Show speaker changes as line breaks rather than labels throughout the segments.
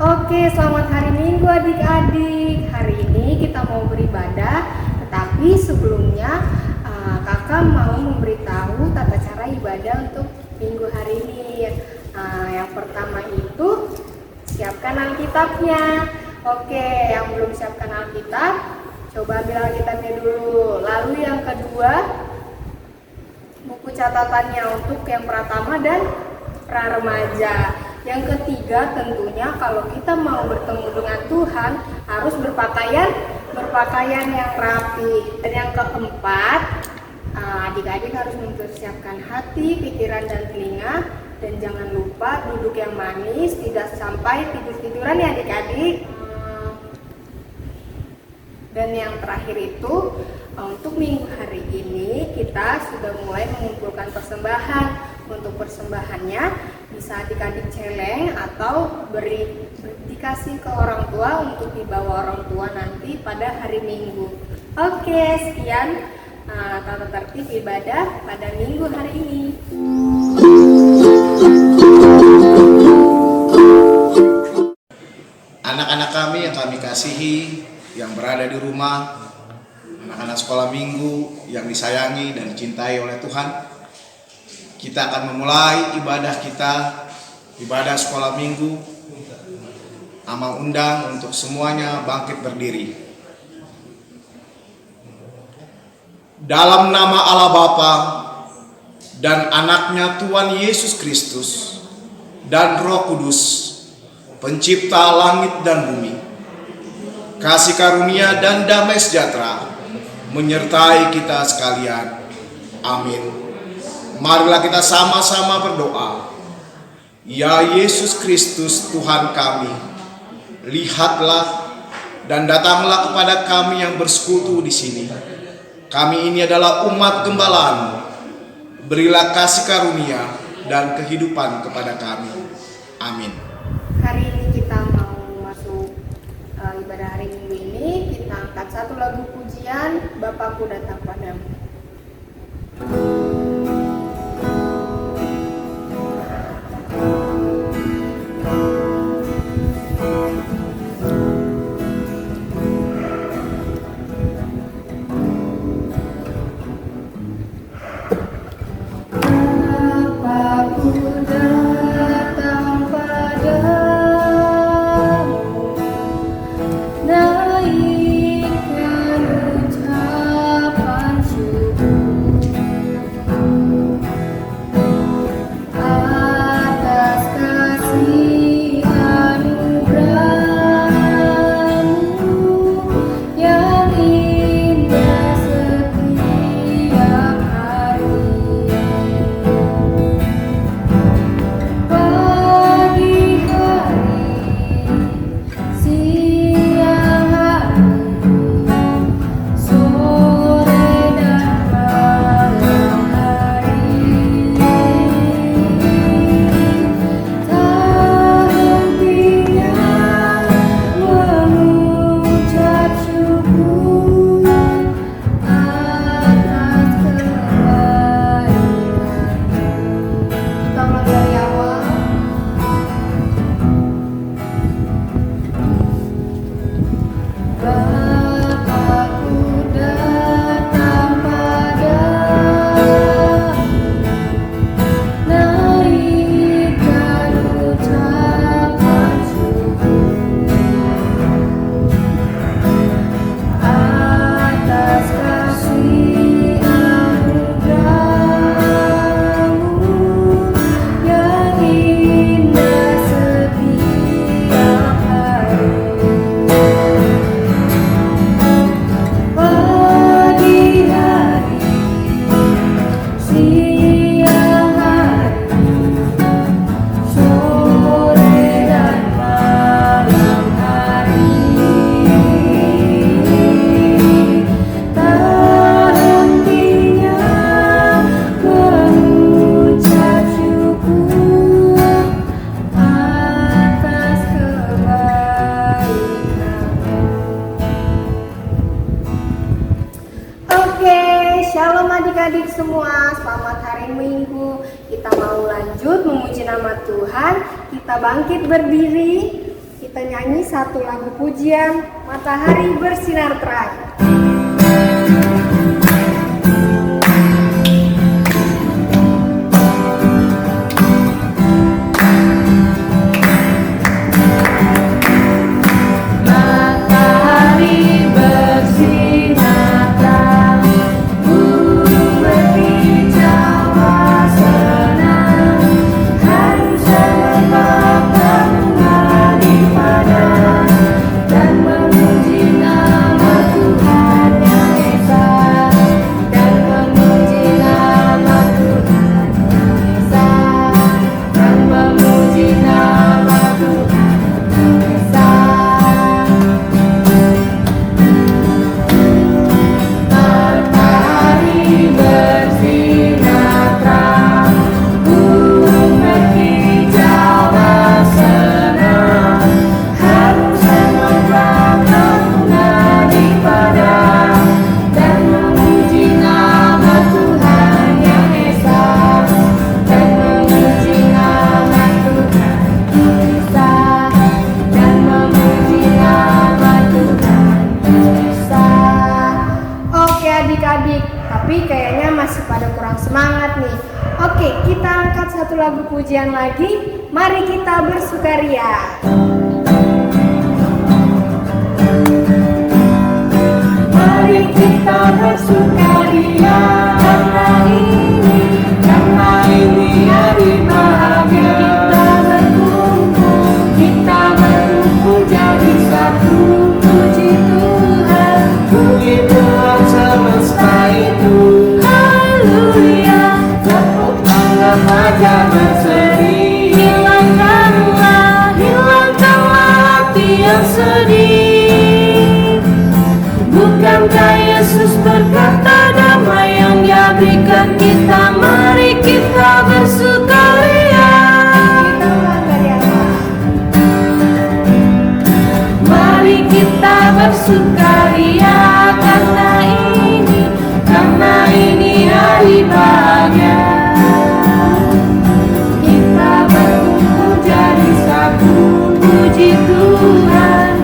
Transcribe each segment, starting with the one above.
Oke, selamat hari Minggu adik-adik. Hari ini kita mau beribadah, tetapi sebelumnya kakak mau memberitahu tata cara ibadah untuk minggu hari ini. Yang pertama itu siapkan Alkitabnya. Oke, yang belum siapkan Alkitab, coba ambil Alkitabnya dulu. Lalu yang kedua, buku catatannya untuk yang pertama dan pra-remaja. Yang ketiga, tentunya kalau kita mau bertemu dengan Tuhan harus berpakaian yang rapi. Dan yang keempat, adik-adik harus mempersiapkan hati, pikiran, dan telinga. Dan jangan lupa duduk yang manis, tidak sampai tidur-tiduran ya adik-adik. Dan yang terakhir itu, untuk minggu hari ini kita sudah mulai mengumpulkan persembahan. Untuk persembahannya bisa adik-adik celeng atau dikasih ke orang tua untuk dibawa orang tua nanti pada hari Minggu. Oke, sekian tata tertib ibadah pada minggu hari ini.
Anak-anak kami yang kami kasihi, yang berada di rumah, anak-anak sekolah minggu yang disayangi dan dicintai oleh Tuhan, kita akan memulai ibadah kita, ibadah sekolah minggu. Ama undang untuk semuanya bangkit berdiri. Dalam nama Allah Bapa dan anaknya Tuhan Yesus Kristus dan Roh Kudus, pencipta langit dan bumi, kasih karunia dan damai sejahtera menyertai kita sekalian. Amin. Marilah kita sama-sama berdoa. Ya Yesus Kristus Tuhan kami, lihatlah dan datanglah kepada kami yang bersekutu di sini. Kami ini adalah umat Gembala-Mu. Berilah kasih karunia dan kehidupan kepada kami. Amin.
Hari ini kita mau masuk ibadah hari Minggu ini. Kita angkat satu lagu pujian, Bapakku Datang Padamu. adik-adik semua, selamat hari Minggu. Kita mau lanjut memuji nama Tuhan. Kita bangkit berdiri. Kita nyanyi satu lagu pujian, Matahari Bersinar Terang. Tapi kayaknya masih pada kurang semangat nih. Oke, kita angkat satu lagu pujian lagi. Mari kita bersukaria. Mari kita bersukaria karena ini hari bahagia. Kita berkumpul jadi satu. Puji Tuhan, puji Tuhan semesta itu. Haleluya, tepuk tangan aja berseri. Hilangkanlah hati yang sedih. Bukankah Yesus berkata damai yang Dia berikan kita? Mari kita bersukaria. Mari kita bersukaria karena ini hari bahagia. Kita berkumpul jadi satu.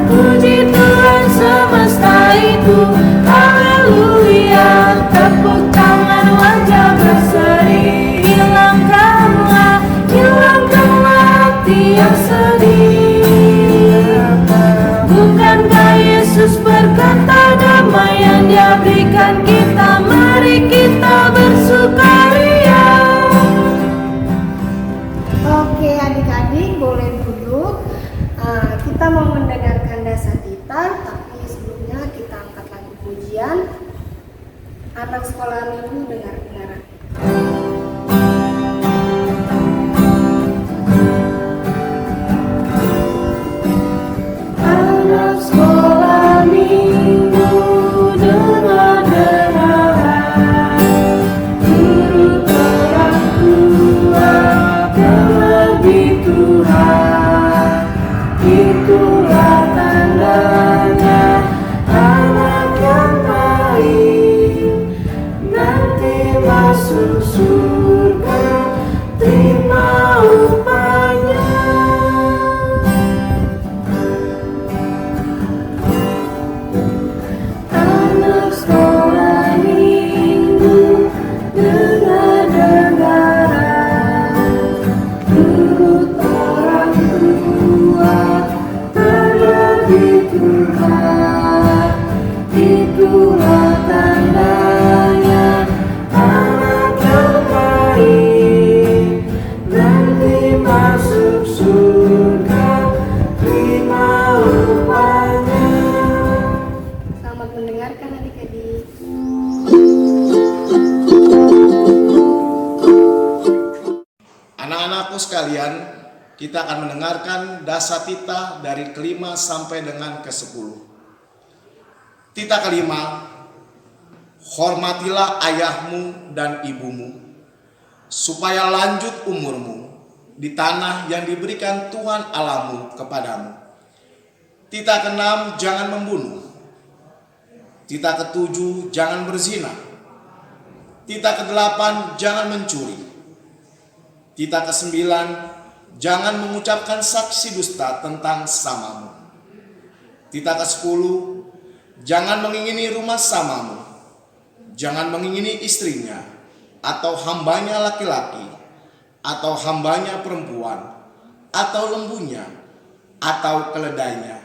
Puji Tuhan semesta itu. Haleluya, tepuk tangan wajah berseri. Hilangkanlah hati yang sedih. Bukankah Yesus berkata damai yang Dia berikan kita? Mari kita bersukaria. Oke adik-adik boleh duduk. Kita mau mendengarkan Dasatita, tapi sebelumnya kita angkat lagu pujian. Anak sekolah minggu dengar-dengar. Anak sekolah minggu dengar-dengar, turut orang tua terlebih Tuhan. Itulah tandanya anak yang baik nanti masuk surga, terima upahnya. Anak sekolah minggu dengar-dengaran, turut orang tua terlebih Tuhan. Itulah tandanya anak yang baik nanti masuk surga, terima upahnya. Selamat mendengarkan adik-adik.
Anak-anakku sekalian, kita akan mendengarkan Dasatita dari kelima sampai dengan ke-10. Tita kelima, hormatilah ayahmu dan ibumu, supaya lanjut umurmu di tanah yang diberikan Tuhan Allahmu kepadamu. Tita keenam, jangan membunuh. Tita ketujuh, jangan berzina. Tita kedelapan, jangan mencuri. Tita kesembilan, jangan mengucapkan saksi dusta tentang samamu. Titah ke-10, jangan mengingini rumah samamu, jangan mengingini istrinya, atau hambanya laki-laki, atau hambanya perempuan, atau lembunya, atau keledainya,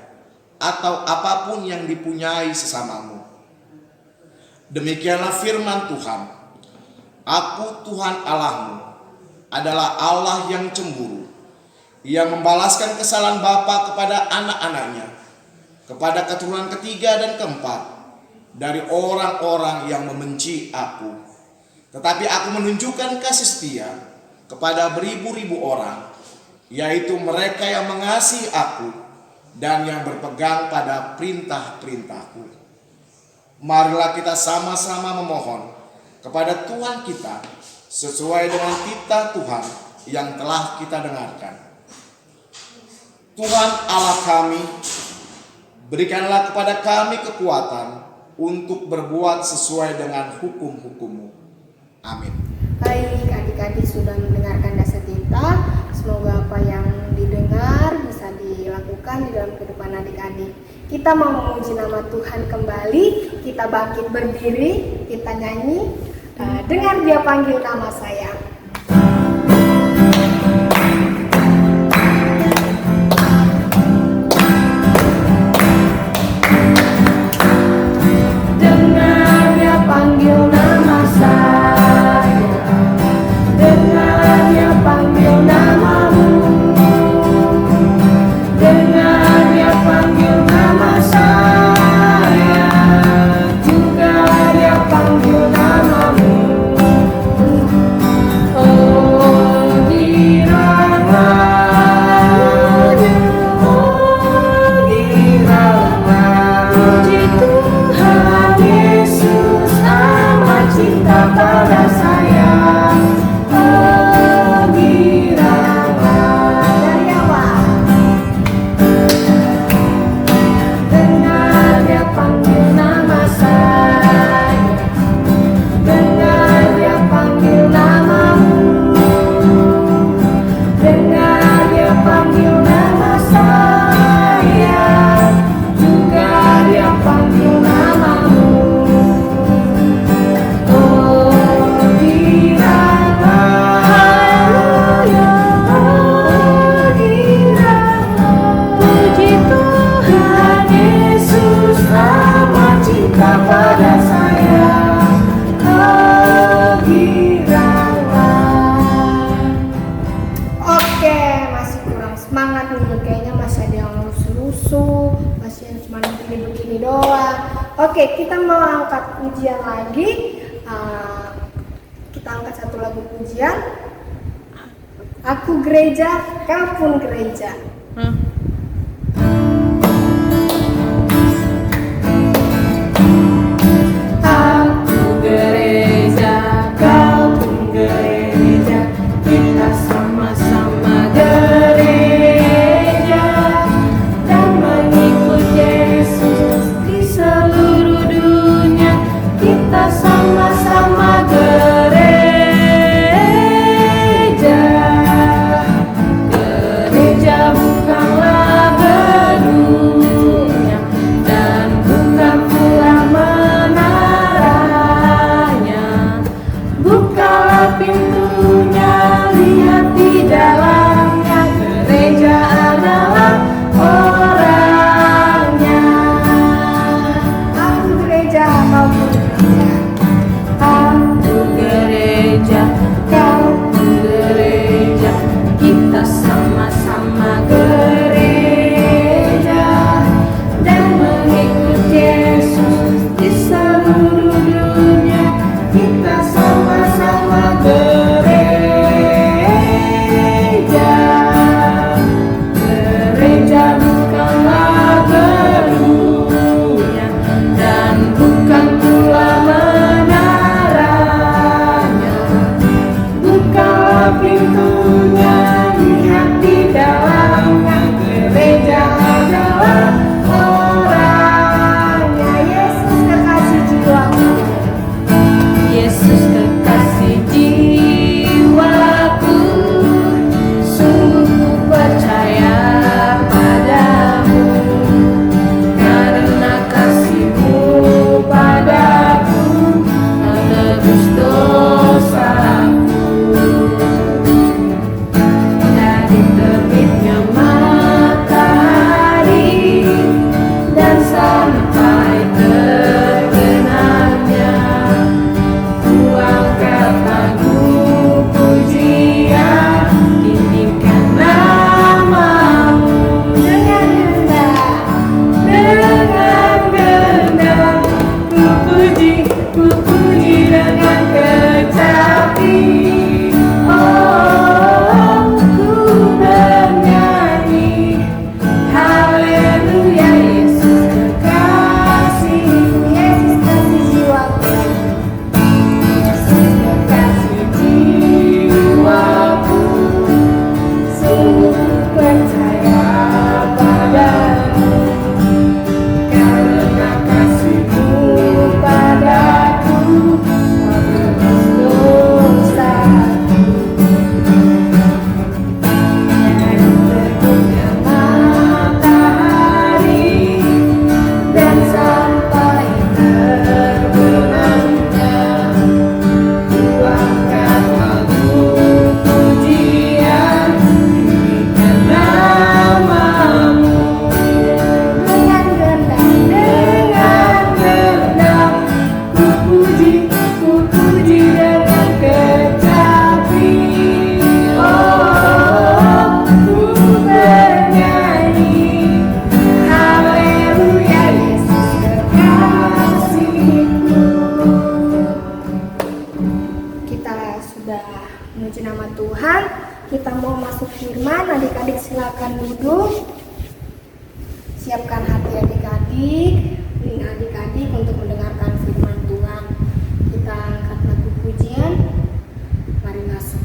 atau apapun yang dipunyai sesamamu. Demikianlah firman Tuhan. Aku Tuhan Allahmu adalah Allah yang cemburu, yang membalaskan kesalahan bapa kepada anak-anaknya, kepada keturunan ketiga dan keempat dari orang-orang yang membenci aku. Tetapi aku menunjukkan kasih setia kepada beribu-ribu orang, yaitu mereka yang mengasihi aku dan yang berpegang pada perintah-perintahku. Marilah kita sama-sama memohon kepada Tuhan kita sesuai dengan titah Tuhan yang telah kita dengarkan. Tuhan Allah kami, berikanlah kepada kami kekuatan untuk berbuat sesuai dengan hukum-hukum-Mu. Amin.
Baik, adik-adik sudah mendengarkan dasar titah. Semoga apa yang didengar bisa dilakukan di dalam kehidupan adik-adik. Kita mau memuji nama Tuhan kembali. Kita bangkit berdiri, kita nyanyi. Dengar Dia panggil nama saya. Dengar Dia panggil nama saya. Dengar Dia panggil namamu. Dengar Dia panggil nama saya. Juga Dia panggil namamu. Oh giralah, oh giralah, puji Tuhan Yesus amat cinta pada saya. Oh giralah. Dari awal. Dengar Dia panggil nama saya. Dengar Dia panggil namamu. Dengar Dia panggil nama saya. Juga Dia panggil namamu. Oh giralah, haleluya. Oh giralah, puji Tuhan Yesus amat cinta pada saya. Oh giralah. Oke, masih kurang semangat nih, kayaknya masih ada yang lusuh-lusuh, masih yang cuma begini-begini doang. Oke, kita mau angkat pujian lagi. Kita angkat satu lagu pujian. Aku gereja, kau pun gereja. Aku gereja, kau pun gereja, kita sama-sama gereja dan mengikut Yesus di seluruh dunia. Kita sama-sama gereja. Gereja bukanlah duduk, siapkan hati adik-adik, telinga adik-adik untuk mendengarkan firman Tuhan. Kita angkat lagu pujian, mari masuk.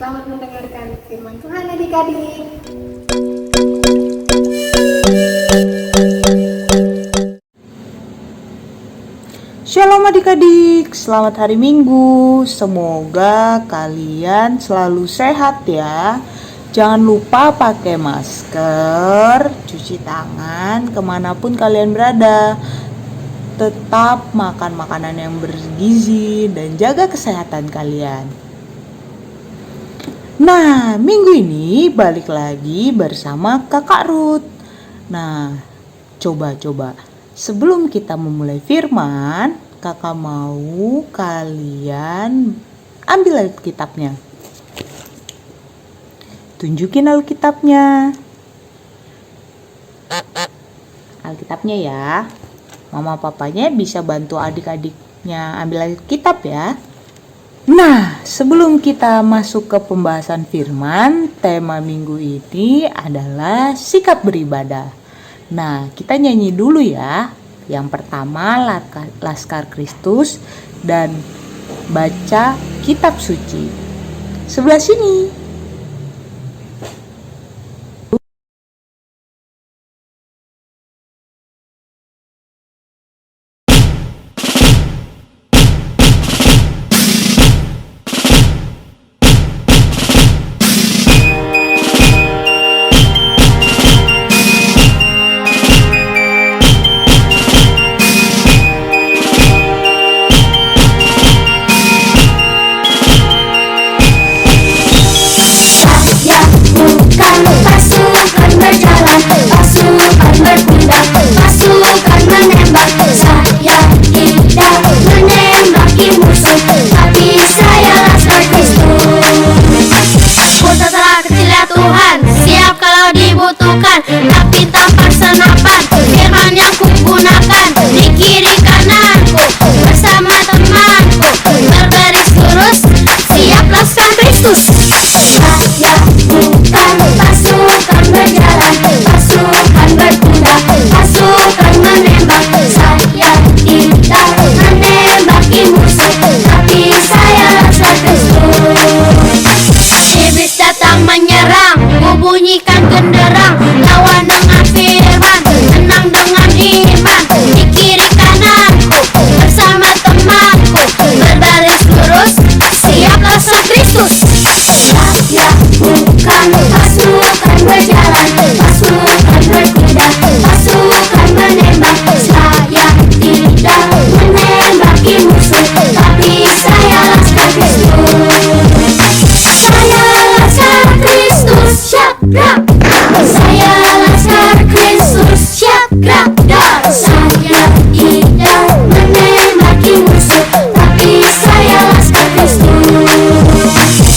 Selamat mendengarkan firman Tuhan adik-adik.
Shalom adik-adik, selamat hari Minggu. Semoga kalian selalu sehat ya. Jangan lupa pakai masker, cuci tangan kemanapun kalian berada. Tetap makan makanan yang bergizi dan jaga kesehatan kalian. Nah, minggu ini balik lagi bersama Kakak Ruth. Nah, coba sebelum kita memulai firman, Kakak mau kalian ambil Alkitabnya. Tunjukin Alkitabnya. Alkitabnya ya. Mama papanya bisa bantu adik-adiknya ambil Alkitab ya. Nah, sebelum kita masuk ke pembahasan firman, tema minggu ini adalah sikap beribadah. Nah, kita nyanyi dulu ya. Yang pertama Laskar Kristus dan baca kitab suci. Sebelah sini.
Kristus. Saya bukan pasukan berjalan, pasukan berkuda, pasukan menembak. Saya tidak menembaki musuh, tapi saya laskar Kristus. Saya laskar Kristus, siap gerak. Saya laskar Kristus, siap gerak. Dar. Saya tidak menembaki musuh, tapi saya laskar Kristus.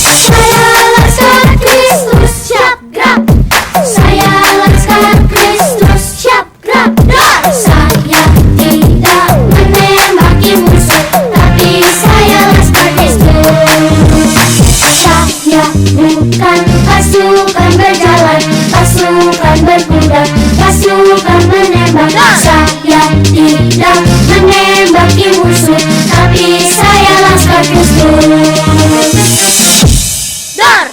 Saya laskar Kristus, siap gerak. Saya laskar Kristus, siap gerak. Dar. Saya tidak menembaki musuh, tapi saya laskar Kristus. Saya bukan pasukan berjalan, pasukan berkuda, pasukan menembak. Saya tidak menembaki musuh, tapi saya laskar Kristus. Dar.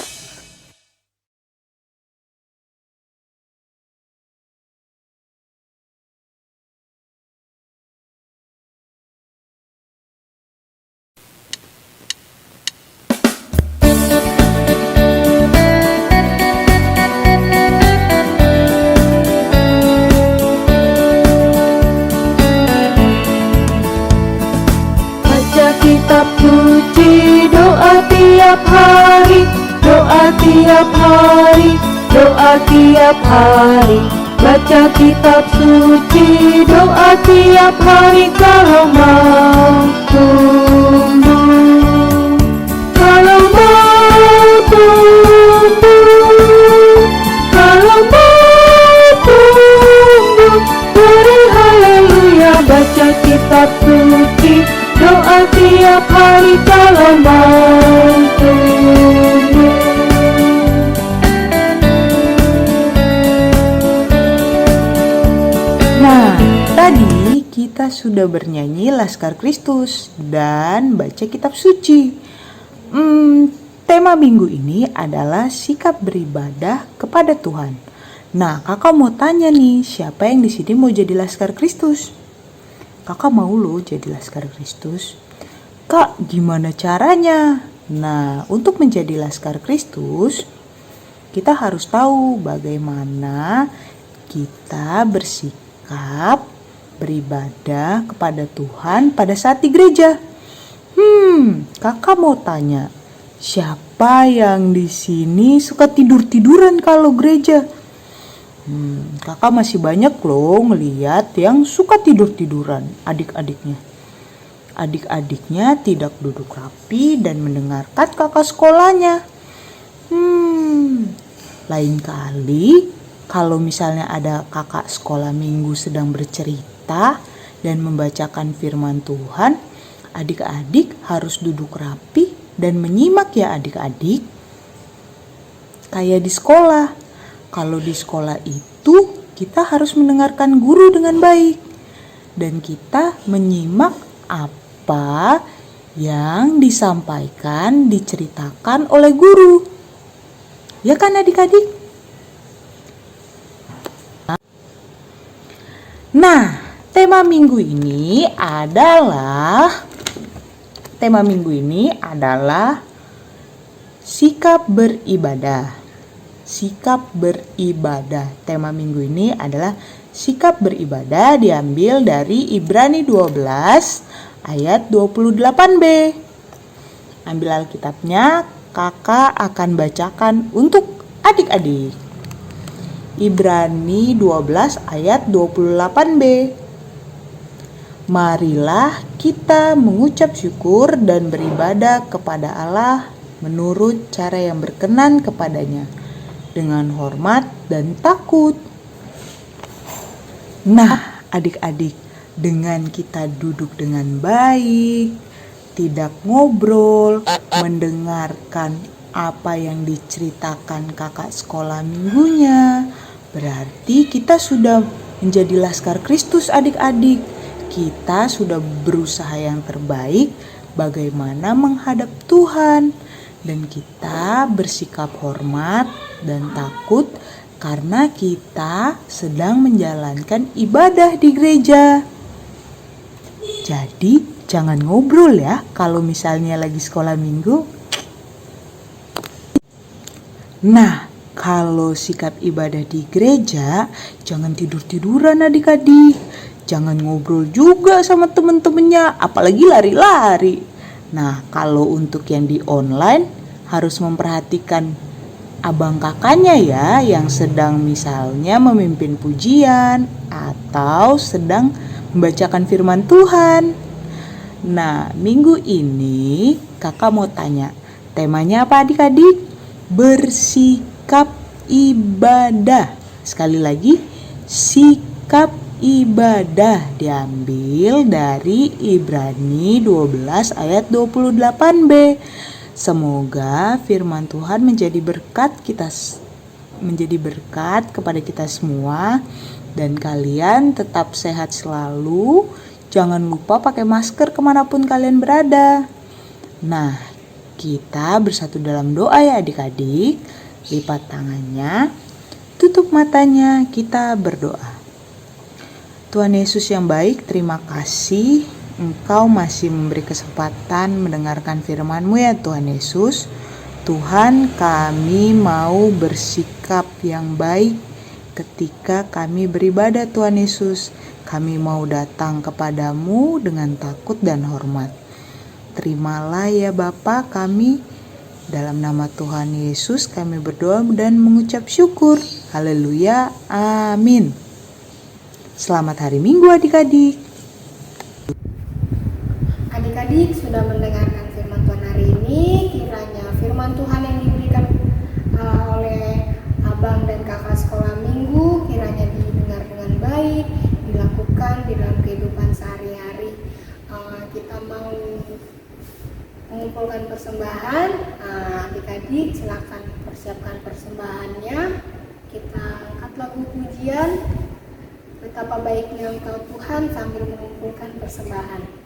Baca kitab suci, doa tiap hari, doa tiap hari, doa tiap hari. Baca kitab suci, doa tiap hari kalau mau tumbuh. Kalau mau tumbuh, kalau mau tumbuh, beri haleluya. Baca kitab suci, doa tiap hari kalau mau tumbuh. Nah, tadi kita sudah bernyanyi Laskar Kristus dan baca kitab suci. Tema minggu ini adalah sikap beribadah kepada Tuhan. Nah, kakak mau tanya nih, siapa yang di sini mau jadi Laskar Kristus? Kakak mau loh jadi Laskar Kristus. Kak, gimana caranya? Nah, untuk menjadi Laskar Kristus, kita harus tahu bagaimana kita bersikap beribadah kepada Tuhan pada saat di gereja. Kakak mau tanya, siapa yang di sini suka tidur-tiduran kalau gereja? Kakak masih banyak loh ngeliat yang suka tidur-tiduran, adik-adiknya. Adik-adiknya tidak duduk rapi dan mendengarkan kakak sekolahnya. Lain kali kalau misalnya ada kakak sekolah minggu sedang bercerita dan membacakan firman Tuhan, adik-adik harus duduk rapi dan menyimak ya adik-adik. Kayak di sekolah. Kalau di sekolah itu kita harus mendengarkan guru dengan baik. Dan kita menyimak apa yang disampaikan, diceritakan oleh guru. Ya kan adik-adik? Nah, tema minggu ini adalah sikap beribadah. Sikap beribadah. Tema minggu ini adalah sikap beribadah, diambil dari Ibrani 12 ayat 28b. Ambil Alkitabnya, kakak akan bacakan untuk adik-adik. Ibrani 12 ayat 28b. Marilah kita mengucap syukur dan beribadah kepada Allah menurut cara yang berkenan kepadanya, dengan hormat dan takut. Nah, adik-adik, dengan kita duduk dengan baik, tidak ngobrol, mendengarkan apa yang diceritakan kakak sekolah minggunya, berarti kita sudah menjadi Laskar Kristus adik-adik. Kita sudah berusaha yang terbaik bagaimana menghadap Tuhan. Dan kita bersikap hormat dan takut karena kita sedang menjalankan ibadah di gereja. Jadi jangan ngobrol ya kalau misalnya lagi sekolah minggu. Nah, kalau sikap ibadah di gereja, jangan tidur-tiduran adik-adik. Jangan ngobrol juga sama temen-temennya, apalagi lari-lari. Nah, kalau untuk yang di online, harus memperhatikan abang kakaknya ya, yang sedang misalnya memimpin pujian atau sedang membacakan firman Tuhan. Nah, minggu ini kakak mau tanya, temanya apa adik-adik? Bersikap ibadah. Sekali lagi, sikap ibadah diambil dari Ibrani 12 ayat 28b. Semoga firman Tuhan menjadi berkat kepada kita semua, dan kalian tetap sehat selalu. Jangan lupa pakai masker kemanapun kalian berada. Nah, kita bersatu dalam doa ya adik-adik. Lipat tangannya, tutup matanya, kita berdoa. Tuhan Yesus yang baik, terima kasih Engkau masih memberi kesempatan mendengarkan firman-Mu ya Tuhan Yesus. Tuhan, kami mau bersikap yang baik ketika kami beribadah Tuhan Yesus. Kami mau datang kepadamu dengan takut dan hormat. Terimalah ya Bapa kami, dalam nama Tuhan Yesus kami berdoa dan mengucap syukur. Haleluya, amin. Selamat hari Minggu adik-adik.
Adik-adik sudah mendengarkan firman Tuhan hari ini. Kiranya firman Tuhan yang diberikan oleh abang dan kakak sekolah minggu kiranya didengar dengan baik, dilakukan di dalam kehidupan sehari-hari. Kita mau mengumpulkan persembahan. Adik-adik silakan persiapkan persembahannya. Kita angkat lagu pujian Betapa Baiknya Engkau Tuhan sambil mengumpulkan persembahan.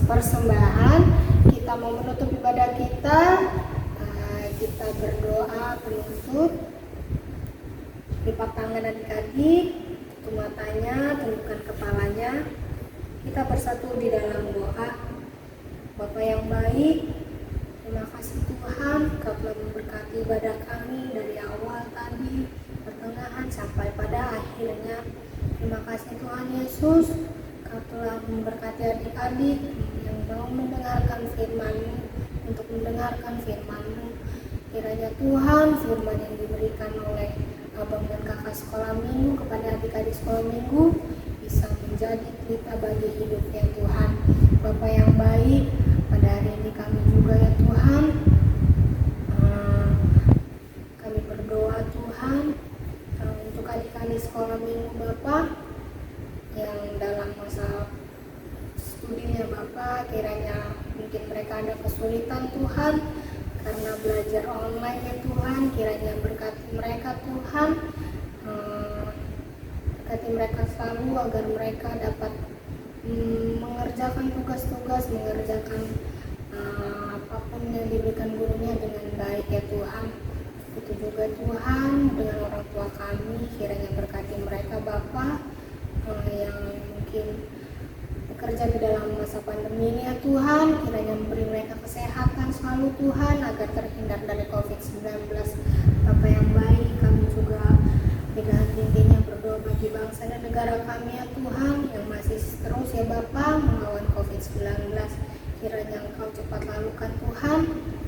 Persembahan, kita mau menutup ibadah kita. Kita berdoa penutup. Lipat tangan adik-adik, tutup matanya, tundukkan kepalanya. Kita bersatu di dalam doa. Bapa yang baik, terima kasih Tuhan, Kau telah memberkati ibadah kami dari awal tadi, pertengahan sampai pada akhirnya. Terima kasih Tuhan Yesus, Kau telah memberkati adik-adik yang mau mendengarkan firman-Mu, untuk mendengarkan firman-Mu. Kiranya Tuhan, firman yang diberikan oleh abang dan kakak sekolah minggu kepada adik-adik sekolah minggu bisa menjadi pelita bagi hidupnya Tuhan. Bapa yang baik, pada hari ini kami juga ya Tuhan, kami berdoa Tuhan untuk adik-adik sekolah minggu Bapa yang dalam masa studinya Bapak, kiranya mungkin mereka ada kesulitan Tuhan karena belajar online ya Tuhan. Kiranya berkati mereka Tuhan, berkati mereka selalu agar mereka dapat mengerjakan mengerjakan tugas-tugas, mengerjakan apapun yang diberikan gurunya dengan baik ya Tuhan. Itu juga Tuhan dengan orang tua kami, kiranya berkati mereka Bapa yang mungkin bekerja di dalam masa pandemi ini ya Tuhan, kiranya memberi mereka kesehatan selalu Tuhan agar terhindar dari COVID-19. Bapa yang baik, kami juga dengan tingginya berdoa bagi bangsa dan negara kami ya Tuhan yang masih terus ya Bapa melawan COVID-19. Kiranya Engkau cepat lalukan Tuhan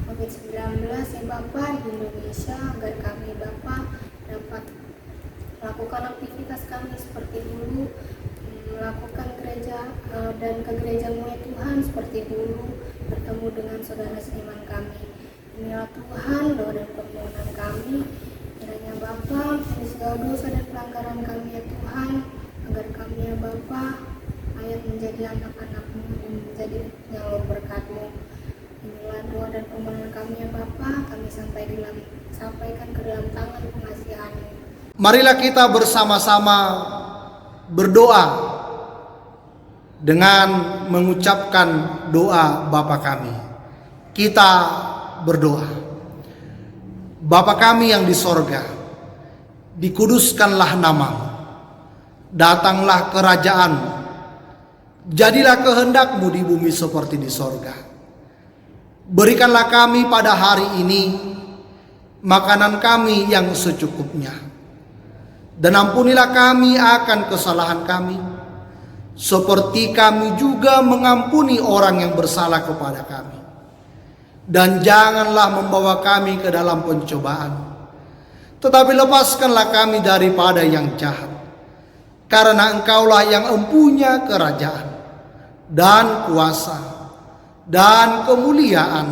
COVID-19 ya Bapa di Indonesia, agar kami Bapa dapat melakukan aktivitas kami seperti dulu, melakukan gereja dan ke gereja-Mu ya Tuhan seperti dulu, bertemu dengan saudara seiman kami. Inilah Tuhan doa dan permohonan kami, kiranya Bapa ampuni segala dosa dan pelanggaran kami ya Tuhan, agar kami ya Bapa layak menjadi anak-anak-Mu dan menjadi penyalur berkat-Mu. Inilah doa dan permohonan kami ya Bapa, kami sampaikan ke dalam tangan pengasihan-Mu.
Marilah kita bersama-sama berdoa dengan mengucapkan doa Bapa kami. Kita berdoa. Bapa kami yang di sorga, dikuduskanlah nama-Mu, datanglah kerajaan-Mu, jadilah kehendak-Mu di bumi seperti di sorga. Berikanlah kami pada hari ini makanan kami yang secukupnya. Dan ampunilah kami akan kesalahan kami, seperti kami juga mengampuni orang yang bersalah kepada kami. Dan janganlah membawa kami ke dalam pencobaan, tetapi lepaskanlah kami daripada yang jahat. Karena Engkaulah yang empunya kerajaan, dan kuasa, dan kemuliaan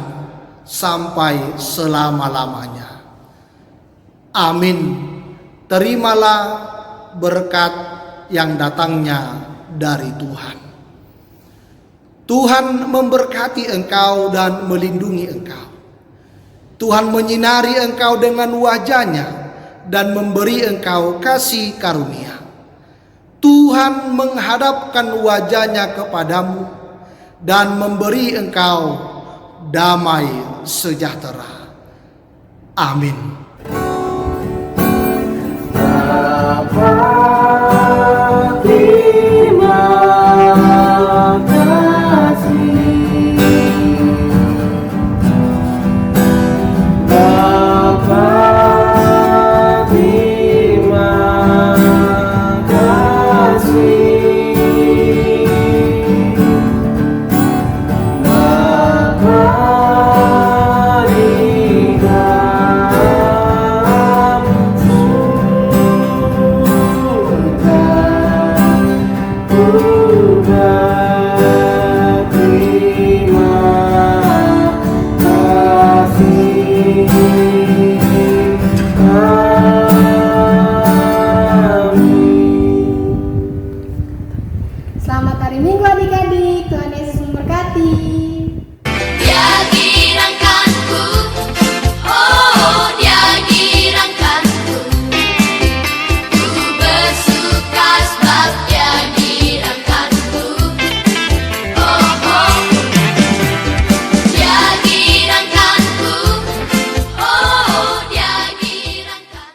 sampai selama-lamanya. Amin. Terimalah berkat yang datangnya dari Tuhan. Tuhan memberkati engkau dan melindungi engkau. Tuhan menyinari engkau dengan wajah-Nya dan memberi engkau kasih karunia. Tuhan menghadapkan wajah-Nya kepadamu dan memberi engkau damai sejahtera. Amin.